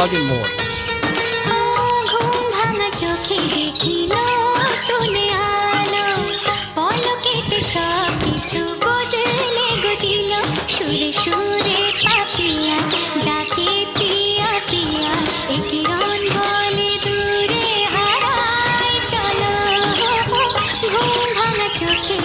hug him more. ঘুম ভাঙা চোখে দেখিল তুলে আলো, পলকেতে সব কিছু বদলে গদিল। সুরে সুরে পাপিয়া ডাকে পিয়া পিয়া, একটি রন বলে দূরে হারায় চলো। ঘুম ভাঙা চোখে